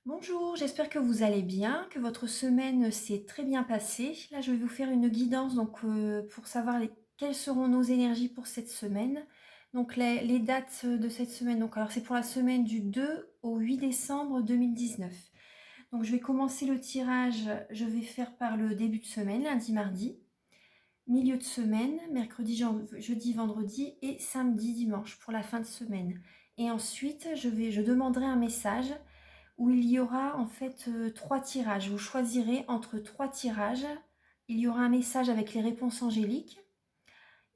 Bonjour, j'espère que vous allez bien, que votre semaine s'est très bien passée. Là, je vais vous faire une guidance pour savoir quelles seront nos énergies pour cette semaine. Donc les dates de cette semaine, alors c'est pour la semaine du 2 au 8 décembre 2019. Donc je vais commencer le tirage, je vais faire par le début de semaine, lundi, mardi, milieu de semaine, mercredi, jeudi, vendredi et samedi, dimanche pour la fin de semaine. Et ensuite, je demanderai un message où il y aura en fait 3 tirages. Vous choisirez entre 3 tirages. Il y aura un message avec les réponses angéliques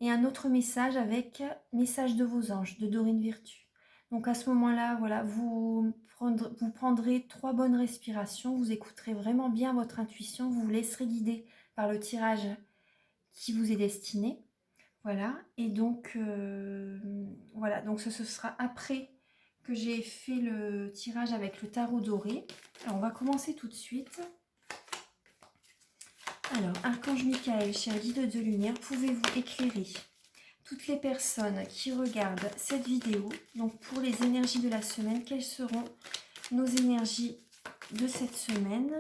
et un autre message avec message de vos anges, de Dorine Virtue. Donc à ce moment-là, voilà, vous prendrez 3 bonnes respirations, vous écouterez vraiment bien votre intuition, vous vous laisserez guider par le tirage qui vous est destiné. Voilà, et voilà, donc ce sera après que j'ai fait le tirage avec le tarot doré. Alors, on va commencer tout de suite. Alors, Archange Michael, cher guide de lumière, pouvez-vous éclairer toutes les personnes qui regardent cette vidéo? Donc, pour les énergies de la semaine, quelles seront nos énergies de cette semaine?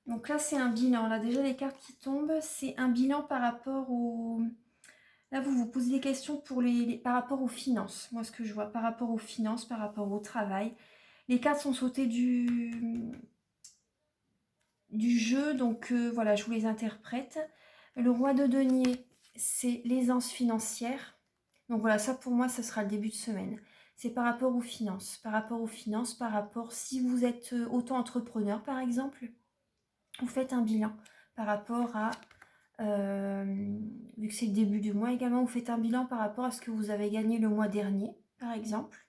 Donc là, c'est un bilan. Là, déjà, les cartes qui tombent, c'est un bilan par rapport au... Là, vous vous posez des questions par rapport aux finances. Moi, ce que je vois, par rapport aux finances, par rapport au travail. Les cartes sont sautées du jeu, donc voilà, je vous les interprète. Le roi de denier, c'est l'aisance financière. Donc voilà, ça pour moi, ce sera le début de semaine. C'est par rapport aux finances. Par rapport aux finances, par rapport, si vous êtes auto-entrepreneur, par exemple, vous faites un bilan par rapport à vu que c'est le début du mois également, vous faites un bilan par rapport à ce que vous avez gagné le mois dernier, par exemple.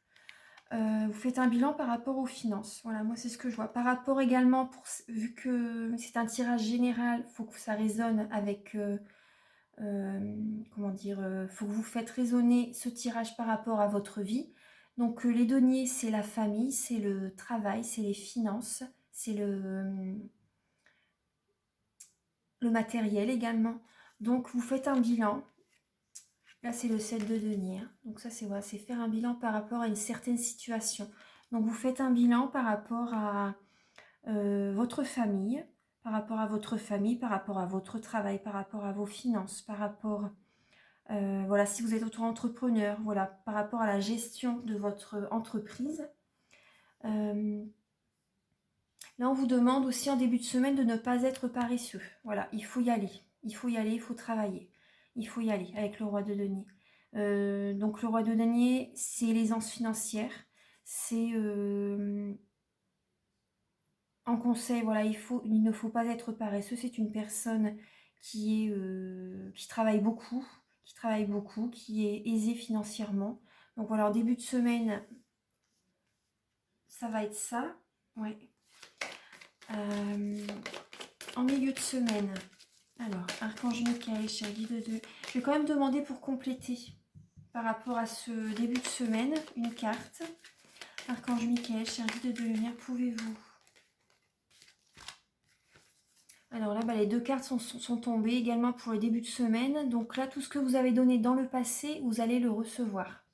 Vous faites un bilan par rapport aux finances. Voilà, moi c'est ce que je vois. Par rapport également, vu que c'est un tirage général, il faut que ça résonne avec, comment dire, faut que vous faites résonner ce tirage par rapport à votre vie. Donc les deniers, c'est la famille, c'est le travail, c'est les finances, c'est le matériel également. Donc vous faites un bilan. Là, c'est le 7 de denier. Donc ça, c'est voilà, c'est faire un bilan par rapport à une certaine situation. Donc vous faites un bilan par rapport à votre famille, par rapport à votre famille, par rapport à votre travail, par rapport à vos finances, par rapport, voilà, si vous êtes auto-entrepreneur, voilà, par rapport à la gestion de votre entreprise. Là, on vous demande aussi en début de semaine de ne pas être paresseux. Voilà, il faut y aller. Il faut y aller, il faut travailler. Il faut y aller avec le roi de denier. Donc le roi de denier, c'est l'aisance financière. C'est en conseil, voilà, il ne faut pas être paresseux. C'est une personne qui travaille beaucoup, qui est aisée financièrement. Donc voilà, en début de semaine, ça va être ça. Ouais. En milieu de semaine, alors, Archange Michael, cher guide de... Je vais quand même demander pour compléter par rapport à ce début de semaine, une carte. Archange Michael, cher guide de lumière, pouvez-vous... Alors là, les deux cartes sont tombées également pour le début de semaine. Donc là, tout ce que vous avez donné dans le passé, vous allez le recevoir.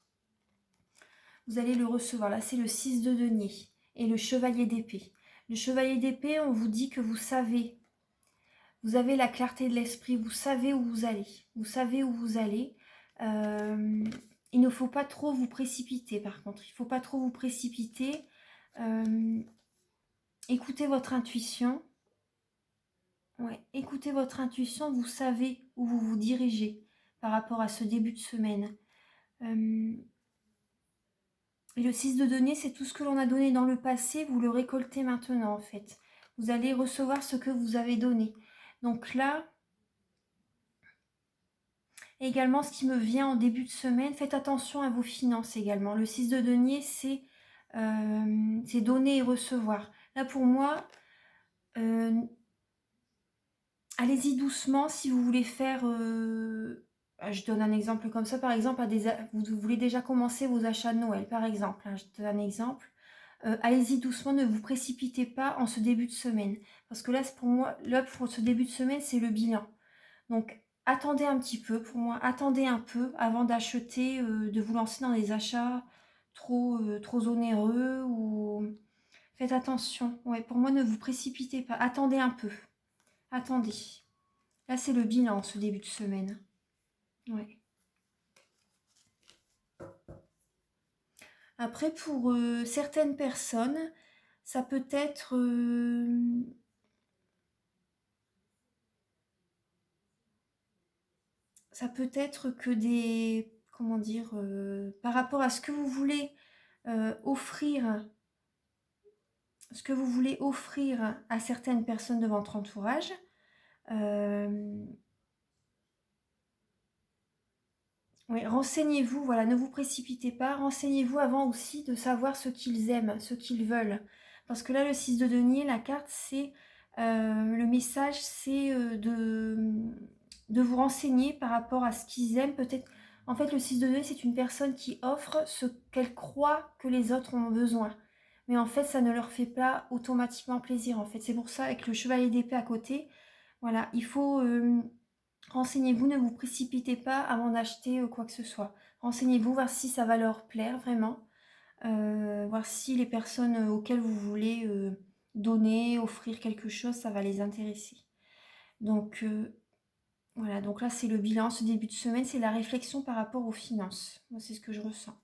Vous allez le recevoir. Là, c'est le 6 de denier et le chevalier d'épée. Le chevalier d'épée, on vous dit que vous savez. Vous avez la clarté de l'esprit, vous savez où vous allez. Vous savez où vous allez. Il ne faut pas trop vous précipiter, par contre. Il ne faut pas trop vous précipiter. Écoutez votre intuition. Ouais, écoutez votre intuition, vous savez où vous vous dirigez par rapport à ce début de semaine. Et le 6 de denier, c'est tout ce que l'on a donné dans le passé, vous le récoltez maintenant en fait. Vous allez recevoir ce que vous avez donné. Donc là, également, ce qui me vient en début de semaine, faites attention à vos finances également. Le 6 de denier, c'est donner et recevoir. Là, pour moi, allez-y doucement si vous voulez faire... je donne un exemple comme ça. Par exemple, vous voulez déjà commencer vos achats de Noël, par exemple. Je donne un exemple. Allez-y doucement, ne vous précipitez pas en ce début de semaine. Parce que là, pour moi, là, pour ce début de semaine, c'est le bilan. Donc, attendez un petit peu, pour moi, attendez un peu avant d'acheter, de vous lancer dans des achats trop onéreux ou Faites attention. Ouais, pour moi, ne vous précipitez pas. Attendez un peu. Attendez. Là, c'est le bilan, ce début de semaine. Ouais. Après, pour certaines personnes, ça peut être... ça peut être que des... Comment dire par rapport à ce que vous voulez offrir... Ce que vous voulez offrir à certaines personnes de votre entourage. Oui, renseignez-vous, voilà, ne vous précipitez pas. Renseignez-vous avant aussi de savoir ce qu'ils aiment, ce qu'ils veulent. Parce que là, le 6 de denier, la carte, c'est... le message, c'est de vous renseigner par rapport à ce qu'ils aiment. Peut-être... En fait, le 6 de denier, c'est une personne qui offre ce qu'elle croit que les autres ont besoin. Mais en fait, ça ne leur fait pas automatiquement plaisir, en fait. C'est pour ça, avec le chevalier d'épée à côté, voilà, il faut... renseignez-vous, ne vous précipitez pas avant d'acheter quoi que ce soit. Renseignez-vous, voir si ça va leur plaire vraiment. Voir si les personnes auxquelles vous voulez donner, offrir quelque chose, ça va les intéresser. Donc voilà, donc là c'est le bilan, ce début de semaine, c'est la réflexion par rapport aux finances. Moi c'est ce que je ressens.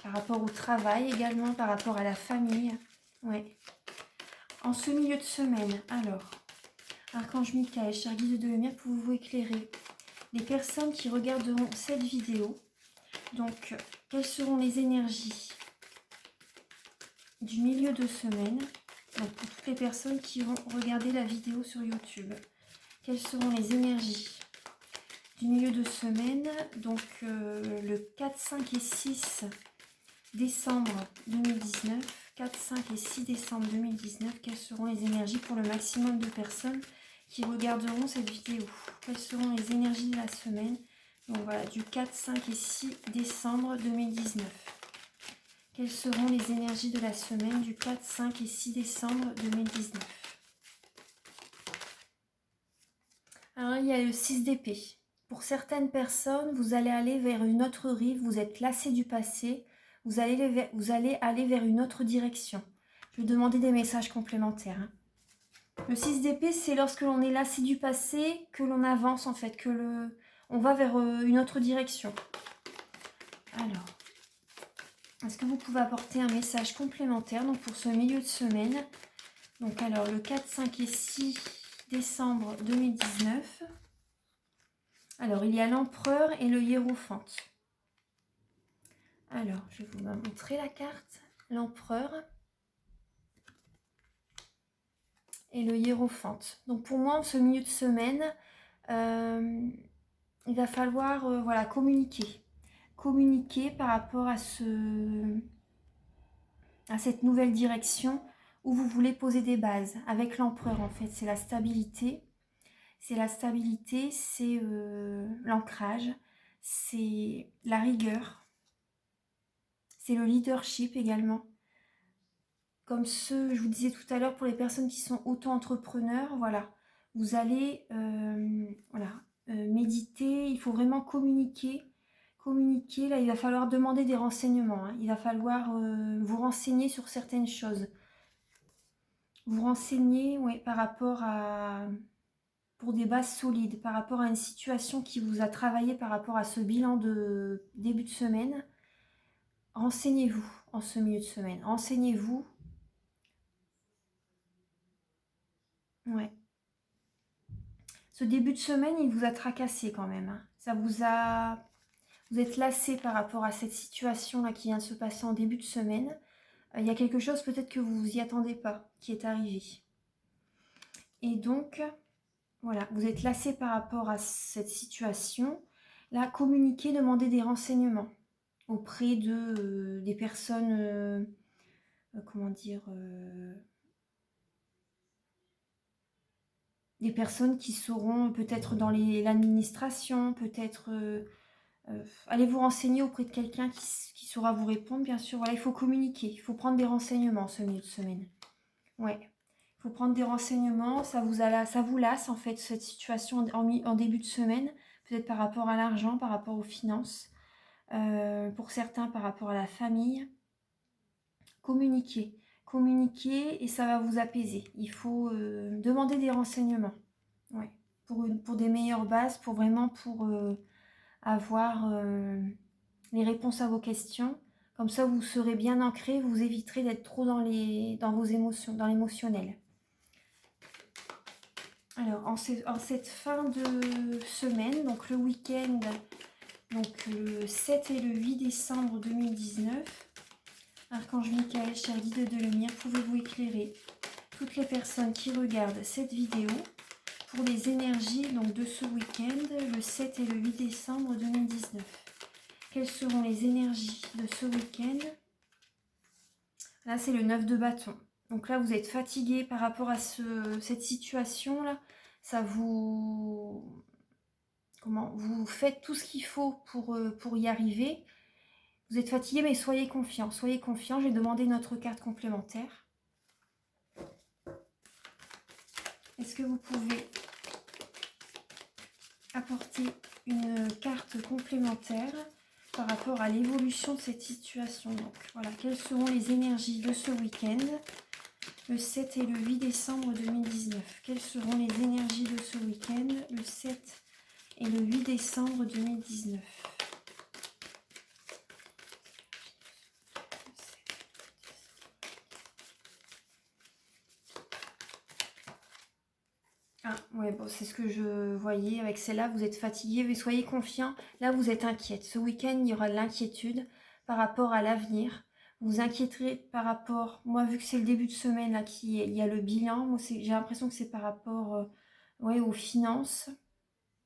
Par rapport au travail également, par rapport à la famille. Ouais. En ce milieu de semaine, alors, Archange Michael, cher guide de lumière, pouvez-vous éclairer les personnes qui regarderont cette vidéo? Donc, quelles seront les énergies du milieu de semaine? Donc, pour toutes les personnes qui vont regarder la vidéo sur YouTube. Quelles seront les énergies du milieu de semaine? Donc, le 4, 5 et 6 décembre 2019. 4, 5 et 6 décembre 2019. Quelles seront les énergies pour le maximum de personnes qui regarderont cette vidéo? Quelles seront les énergies de la semaine? Donc voilà, du 4, 5 et 6 décembre 2019. Quelles seront les énergies de la semaine du 4, 5 et 6 décembre 2019? Alors, il y a le 6 d'épée. Pour certaines personnes, vous allez aller vers une autre rive, vous êtes lassé du passé, vous allez aller vers une autre direction. Je vais demander des messages complémentaires. Le 6 d'épée, c'est lorsque l'on est lassé du passé, que l'on avance en fait, on va vers une autre direction. Alors, est-ce que vous pouvez apporter un message complémentaire donc pour ce milieu de semaine? Donc alors, le 4, 5 et 6 décembre 2019. Alors, il y a l'empereur et le hiérophante. Alors, je vais vous montrer la carte. L'empereur et le hiérophante. Donc, pour moi, en ce milieu de semaine, il va falloir voilà, communiquer. Communiquer par rapport à cette nouvelle direction où vous voulez poser des bases. Avec l'empereur, en fait, c'est la stabilité. C'est la stabilité, c'est l'ancrage, c'est la rigueur, c'est le leadership également. Comme je vous disais tout à l'heure, pour les personnes qui sont auto-entrepreneurs, voilà, vous allez voilà, méditer, il faut vraiment communiquer. Communiquer, là, il va falloir demander des renseignements, hein. Il va falloir vous renseigner sur certaines choses. Vous renseigner ouais, par rapport à... pour des bases solides, par rapport à une situation qui vous a travaillé par rapport à ce bilan de début de semaine. Renseignez-vous en ce milieu de semaine. Renseignez-vous. Ouais. Ce début de semaine, il vous a tracassé quand même, hein. Ça vous a... Vous êtes lassé par rapport à cette situation-là qui vient de se passer en début de semaine. Il y a quelque chose peut-être que vous n'y attendez pas, qui est arrivé. Et donc, voilà, vous êtes lassé par rapport à cette situation. Là, communiquez, demandez des renseignements auprès des personnes, comment dire, des personnes qui seront peut-être dans l'administration, peut-être... allez vous renseigner auprès de quelqu'un qui saura vous répondre, bien sûr. Voilà, il faut communiquer, il faut prendre des renseignements ce milieu de semaine. Ouais, il faut prendre des renseignements, ça vous lasse en fait cette situation en début de semaine, peut-être par rapport à l'argent, par rapport aux finances, pour certains par rapport à la famille, communiquer. Communiquer et ça va vous apaiser. Il faut demander des renseignements. Ouais. Pour des meilleures bases, pour avoir les réponses à vos questions. Comme ça, vous serez bien ancré, vous éviterez d'être trop dans vos émotions, dans l'émotionnel. Alors, en cette fin de semaine, donc le week-end, donc le 7 et le 8 décembre 2019, Archange Michael, cher guide de lumière, pouvez-vous éclairer toutes les personnes qui regardent cette vidéo pour les énergies donc, de ce week-end, le 7 et le 8 décembre 2019. Quelles seront les énergies de ce week-end? Là, c'est le 9 de bâton. Donc là, vous êtes fatigué par rapport à cette situation-là. Ça vous... Vous faites tout ce qu'il faut pour y arriver. Vous êtes fatigué, mais soyez confiant. Soyez confiant. J'ai demandé notre carte complémentaire. Est-ce que vous pouvez apporter une carte complémentaire par rapport à l'évolution de cette situation? Donc voilà, quelles seront les énergies de ce week-end, le 7 et le 8 décembre 2019? Quelles seront les énergies de ce week-end, le 7 et le 8 décembre 2019? Ah, ouais, bon, c'est ce que je voyais avec celle-là. Vous êtes fatigué, mais soyez confiant. Là, vous êtes inquiète. Ce week-end, il y aura de l'inquiétude par rapport à l'avenir. Vous inquiéterez par rapport... Moi, vu que c'est le début de semaine, là, il y a le bilan, moi, j'ai l'impression que c'est par rapport ouais, aux finances.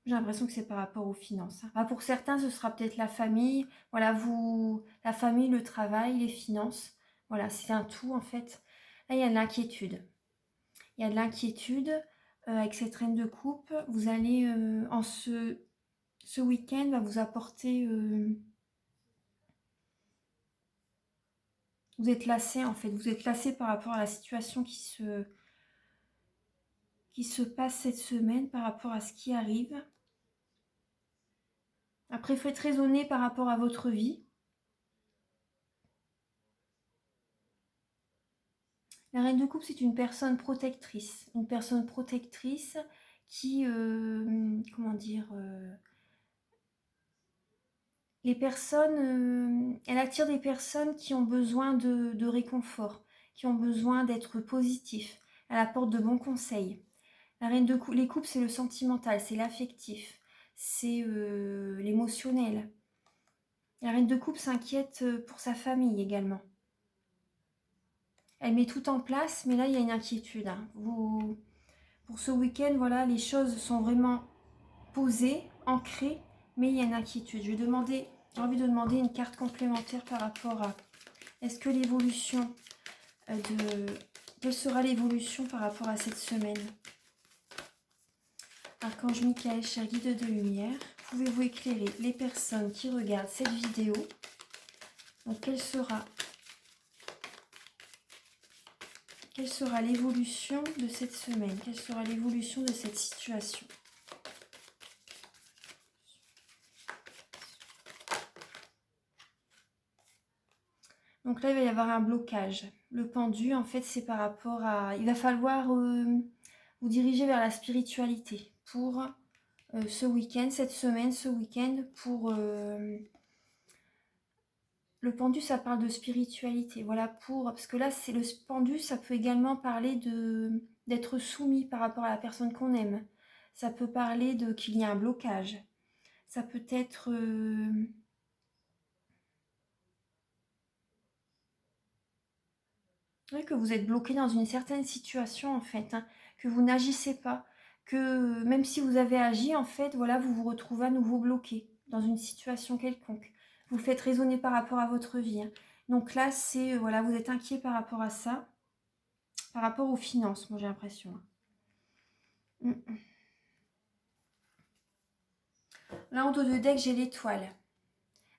J'ai l'impression que c'est par rapport aux finances. Ah, pour certains, ce sera peut-être la famille. Voilà, la famille, le travail, les finances. Voilà, c'est un tout, en fait. Là, il y a de l'inquiétude. Il y a de l'inquiétude avec cette reine de coupe. Vous allez, ce week-end, va vous apporter... vous êtes lassé, en fait. Vous êtes lassé par rapport à la situation qui se passe cette semaine, par rapport à ce qui arrive. Après, faites raisonner par rapport à votre vie. La reine de coupe, c'est une personne protectrice. Une personne protectrice qui, comment dire, les personnes, elle attire des personnes qui ont besoin de réconfort, qui ont besoin d'être positifs. Elle apporte de bons conseils. La reine de coupe, les coupes, c'est le sentimental, c'est l'affectif, c'est l'émotionnel. La reine de coupe s'inquiète pour sa famille également. Elle met tout en place, mais là, il y a une inquiétude. Hein. Pour ce week-end, voilà, les choses sont vraiment posées, ancrées, mais il y a une inquiétude. J'ai envie de demander une carte complémentaire par rapport à... Est-ce que l'évolution Quelle sera l'évolution par rapport à cette semaine? Archange Michael, cher guide de lumière, pouvez-vous éclairer les personnes qui regardent cette vidéo? Donc, quelle sera l'évolution de cette semaine? Quelle sera l'évolution de cette situation? Donc là, il va y avoir un blocage. Le pendu, en fait, c'est par rapport à... Il va falloir vous diriger vers la spiritualité pour ce week-end, cette semaine, ce week-end, pour... Le pendu, ça parle de spiritualité. Voilà, parce que là, c'est le pendu, ça peut également parler d'être soumis par rapport à la personne qu'on aime. Ça peut parler qu'il y a un blocage. Ça peut être... Oui, que vous êtes bloqué dans une certaine situation, en fait, hein, que vous n'agissez pas, que même si vous avez agi, en fait, voilà, vous vous retrouvez à nouveau bloqué dans une situation quelconque. Vous faites raisonner par rapport à votre vie. Hein. Donc là, c'est, voilà, vous êtes inquiet par rapport à ça, par rapport aux finances, moi j'ai l'impression. Hein. Là, en dos de deck, j'ai l'étoile.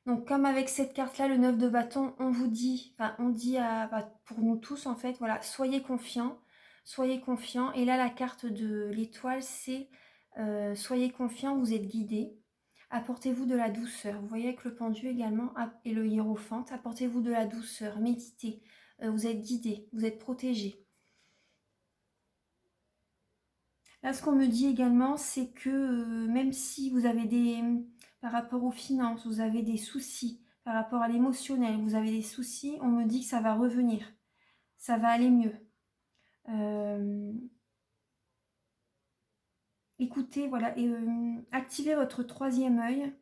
Donc, comme avec cette carte-là, le 9 de bâton, on vous dit, enfin, on dit pour nous tous, en fait, voilà, soyez confiants, soyez confiants. Et là, la carte de l'étoile, c'est soyez confiants, vous êtes guidés. Apportez-vous de la douceur. Vous voyez avec le pendu également et le hiérophante, apportez-vous de la douceur, méditez. vous êtes guidé, vous êtes protégé. Là, ce qu'on me dit également, c'est que même si vous avez par rapport aux finances, vous avez des soucis, par rapport à l'émotionnel, vous avez des soucis, on me dit que ça va revenir, ça va aller mieux. Écoutez, voilà, et activez votre troisième œil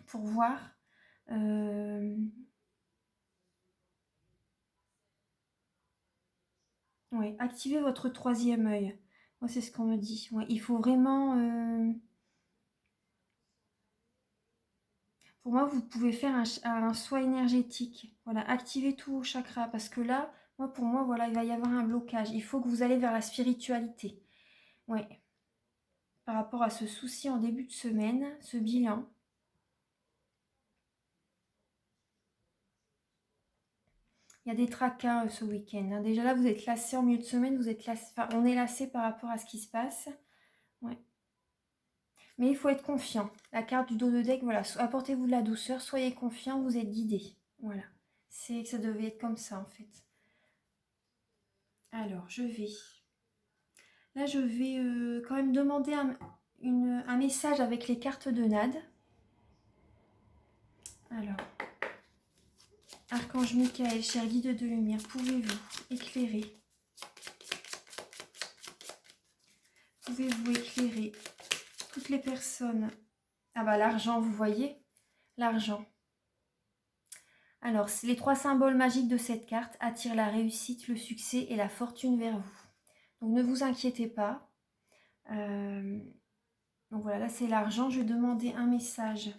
pour voir. Ouais, activez votre troisième œil. Moi, c'est ce qu'on me dit. Ouais, il faut vraiment... pour moi, vous pouvez faire un soin énergétique. Voilà, activez tous vos chakras. Parce que là, pour moi, voilà, il va y avoir un blocage. Il faut que vous allez vers la spiritualité. Ouais. Par rapport à ce souci en début de semaine, ce bilan. Il y a des tracas ce week-end. Hein. Déjà là, vous êtes lassé en milieu de semaine. Vous êtes lassé, enfin, on est lassé par rapport à ce qui se passe. Ouais. Mais il faut être confiant. La carte du dos de deck, voilà, apportez-vous de la douceur, soyez confiant, vous êtes guidé. Voilà. C'est que ça devait être comme ça en fait. Alors, je vais... Là, je vais quand même demander un message avec les cartes de Nade. Alors, Archange Michael, cher guide de lumière, pouvez-vous éclairer toutes les personnes? Ah bah l'argent, vous voyez, l'argent. Alors, les 3 symboles magiques de cette carte attirent la réussite, le succès et la fortune vers vous. Donc, ne vous inquiétez pas. Donc voilà, là c'est l'argent. Je vais demander un message.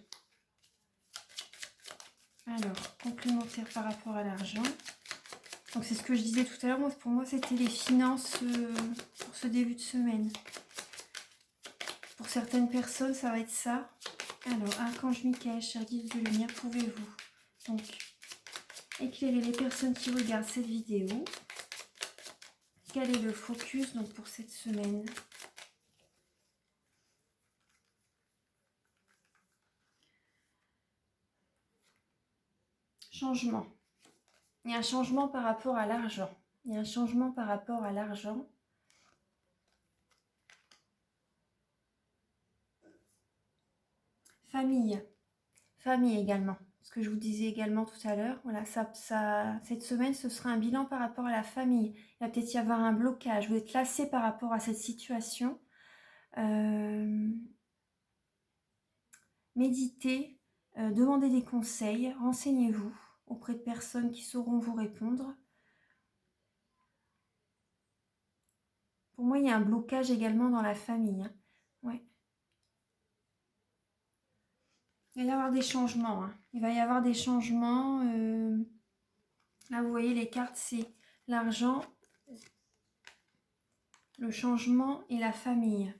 Alors, complémentaire par rapport à l'argent. Donc c'est ce que je disais tout à l'heure. Pour moi, c'était les finances pour ce début de semaine. Pour certaines personnes, ça va être ça. Alors, Archange Michael, cher guide de lumière, pouvez-vous donc éclairer les personnes qui regardent cette vidéo? Quel est le focus donc pour cette semaine? Changement. Il y a un changement par rapport à l'argent. Il y a un changement par rapport à l'argent. Famille. Famille également. Ce que je vous disais également tout à l'heure. Voilà, cette semaine, ce sera un bilan par rapport à la famille. Il va peut-être y avoir un blocage. Vous êtes lassé par rapport à cette situation. Méditez, demandez des conseils, renseignez-vous auprès de personnes qui sauront vous répondre. Pour moi, il y a un blocage également dans la famille. Hein. Ouais. Il va y avoir des changements. Hein. Il va y avoir des changements. Là, vous voyez, les cartes, c'est l'argent, le changement et la famille.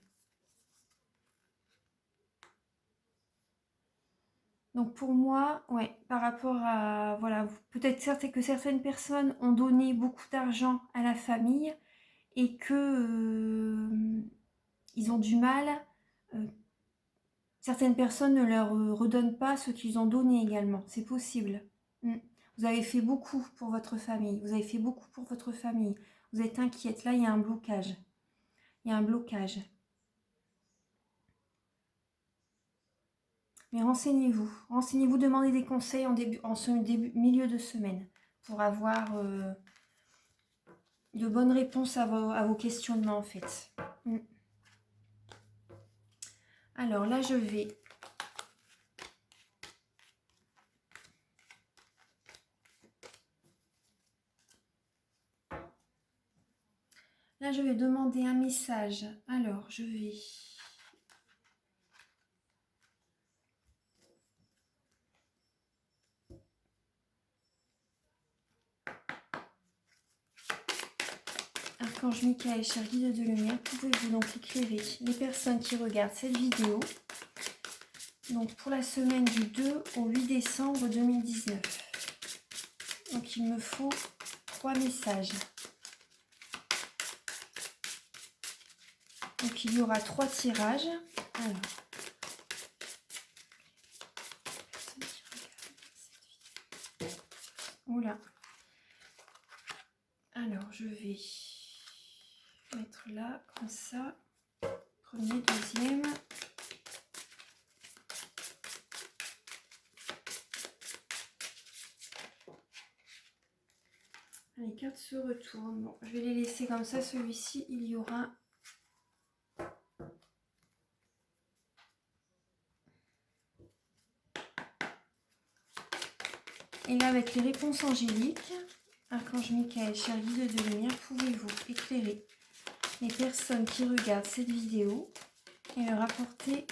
Donc pour moi, ouais, par rapport à, voilà, peut-être que certaines personnes ont donné beaucoup d'argent à la famille et que ils ont du mal, certaines personnes ne leur redonnent pas ce qu'ils ont donné également, c'est possible. Vous avez fait beaucoup pour votre famille, vous avez fait beaucoup pour votre famille, vous êtes inquiète, là il y a un blocage, il y a un blocage. Mais renseignez-vous, demandez des conseils en ce milieu de semaine pour avoir de bonnes réponses à vos questionnements en fait. Alors là, je vais demander un message. Alors, je vais... Archange Michael, cher guide de lumière, pouvez-vous donc éclairer les personnes qui regardent cette vidéo donc pour la semaine du 2 au 8 décembre 2019. Donc il me faut 3 messages. Donc il y aura 3 tirages. Alors, oula. Alors, je vais mettre là, comme ça. Premier, deuxième. Les cartes se retournent. Bon, je vais les laisser comme ça. Celui-ci, il y aura... Et là, avec les réponses angéliques, Archange Michael, cher guide de lumière, pouvez-vous éclairer les personnes qui regardent cette vidéo et leur apporter...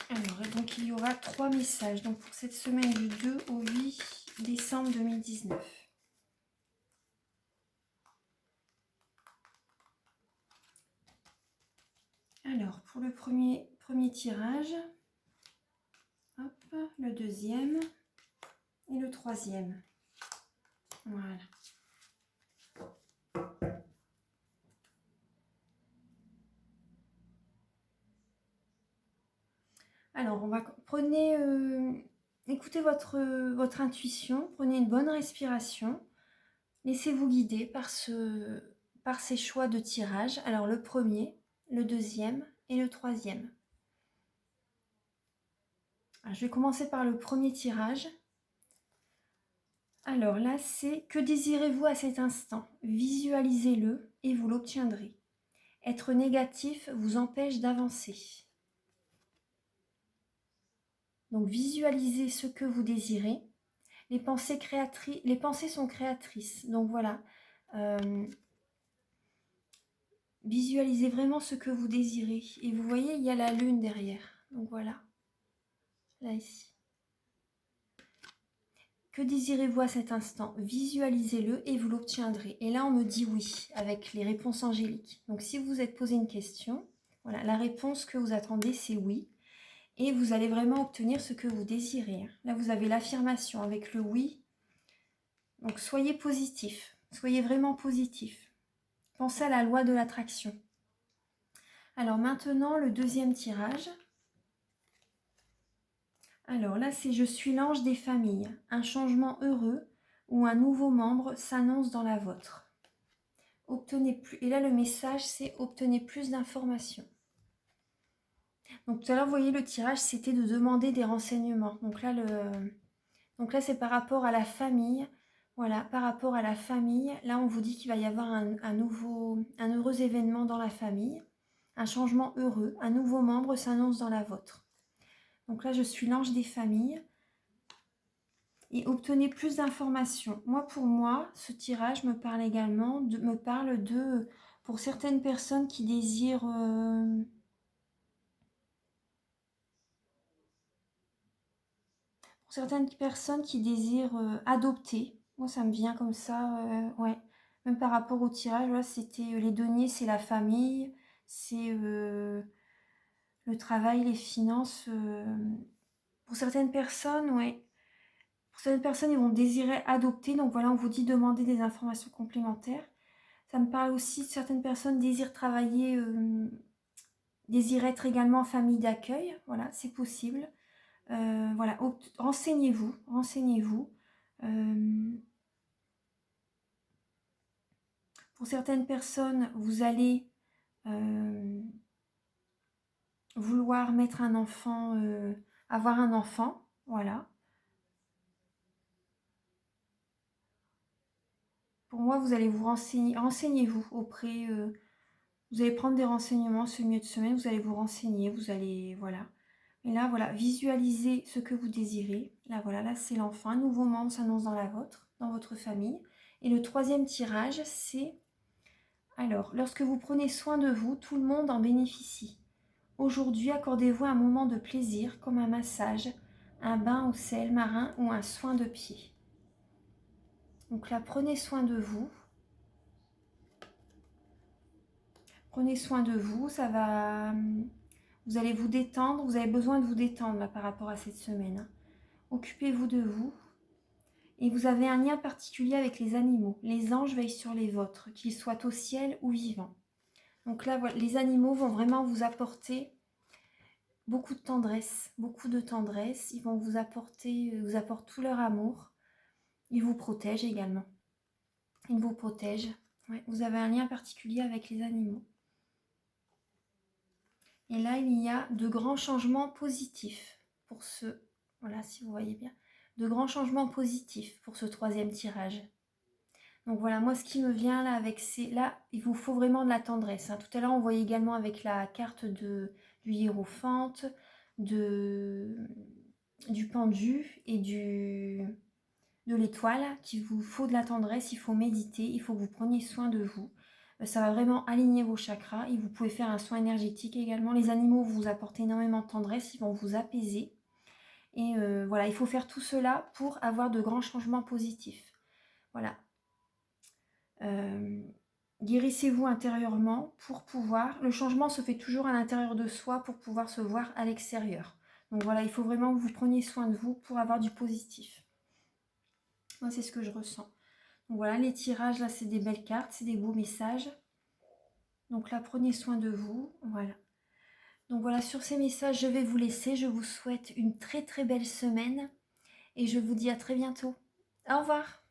Alors, donc il y aura 3 messages donc pour cette semaine du 2 au 8 décembre 2019. Alors, pour le premier tirage, hop, le deuxième et le troisième. Voilà. Alors, écoutez votre intuition, prenez une bonne respiration, laissez-vous guider par ces choix de tirage. Alors, le premier, le deuxième et le troisième. Alors, je vais commencer par le premier tirage. Alors là, c'est « Que désirez-vous à cet instant ?» Visualisez-le et vous l'obtiendrez. Être négatif vous empêche d'avancer. Donc visualisez ce que vous désirez. Les pensées sont créatrices. Donc voilà. Visualisez vraiment ce que vous désirez. Et vous voyez, il y a la lune derrière. Donc voilà. Là, ici. Que désirez-vous à cet instant? Visualisez-le et vous l'obtiendrez. Et là, on me dit oui, avec les réponses angéliques. Donc, si vous vous êtes posé une question, voilà, la réponse que vous attendez, c'est oui. Et vous allez vraiment obtenir ce que vous désirez. Là, vous avez l'affirmation avec le oui. Donc, soyez positif. Soyez vraiment positif. Pensez à la loi de l'attraction. Alors, maintenant, le deuxième tirage. Alors là, c'est « Je suis l'ange des familles. Un changement heureux ou un nouveau membre s'annonce dans la vôtre. » Obtenez plus. Et là, le message, c'est « Obtenez plus d'informations. » Donc tout à l'heure, vous voyez, le tirage, c'était de demander des renseignements. Donc là, c'est par rapport à la famille. Voilà, par rapport à la famille. Là, on vous dit qu'il va y avoir un heureux événement dans la famille. Un changement heureux. Un nouveau membre s'annonce dans la vôtre. Donc là, je suis l'ange des familles. Et obtenez plus d'informations. Pour moi, ce tirage me parle également pour certaines personnes qui désirent adopter. Moi, ça me vient comme ça, ouais. Même par rapport au tirage, là, c'était les deniers, c'est la famille, c'est le travail, les finances. Pour certaines personnes, ouais. Pour certaines personnes, ils vont désirer adopter. Donc voilà, on vous dit demander des informations complémentaires. Ça me parle aussi de certaines personnes désirent travailler, désirent être également en famille d'accueil. Voilà, c'est possible. Voilà, renseignez-vous. Pour certaines personnes, vous allez vouloir mettre un enfant, avoir un enfant. Voilà. Pour moi, vous allez vous renseignez-vous auprès... vous allez prendre des renseignements ce milieu de semaine, vous allez vous renseigner, vous allez... Voilà. Et là, voilà, visualisez ce que vous désirez. Là, voilà, là, c'est l'enfant. Un nouveau membre s'annonce dans votre famille. Et le troisième tirage, c'est... Alors, lorsque vous prenez soin de vous, tout le monde en bénéficie. Aujourd'hui, accordez-vous un moment de plaisir, comme un massage, un bain au sel marin ou un soin de pied. Donc là, prenez soin de vous. Prenez soin de vous, ça va... Vous allez vous détendre, vous avez besoin de vous détendre là, par rapport à cette semaine. Occupez-vous de vous. Et vous avez un lien particulier avec les animaux. Les anges veillent sur les vôtres, qu'ils soient au ciel ou vivants. Donc là, voilà, les animaux vont vraiment vous apporter beaucoup de tendresse. Ils vont vous apportent tout leur amour. Ils vous protègent également. Il vous protège. Ouais, vous avez un lien particulier avec les animaux. Et là, il y a de grands changements positifs pour ce... Voilà, si vous voyez bien. De grands changements positifs pour ce troisième tirage. Donc voilà, moi ce qui me vient là avec ces... Là, il vous faut vraiment de la tendresse. Hein. Tout à l'heure, on voyait également avec la carte du hiérophante, du pendu et de l'étoile, qu'il vous faut de la tendresse, il faut méditer, il faut que vous preniez soin de vous. Ça va vraiment aligner vos chakras et vous pouvez faire un soin énergétique également. Les animaux vous apportent énormément de tendresse, ils vont vous apaiser. Et voilà, il faut faire tout cela pour avoir de grands changements positifs. Voilà. Guérissez-vous intérieurement pour pouvoir... Le changement se fait toujours à l'intérieur de soi pour pouvoir se voir à l'extérieur. Donc voilà, il faut vraiment que vous preniez soin de vous pour avoir du positif. Moi, c'est ce que je ressens. Donc voilà, les tirages, là, c'est des belles cartes, c'est des beaux messages. Donc là, prenez soin de vous. Voilà. Donc voilà, sur ces messages, je vais vous laisser. Je vous souhaite une très très belle semaine et je vous dis à très bientôt. Au revoir.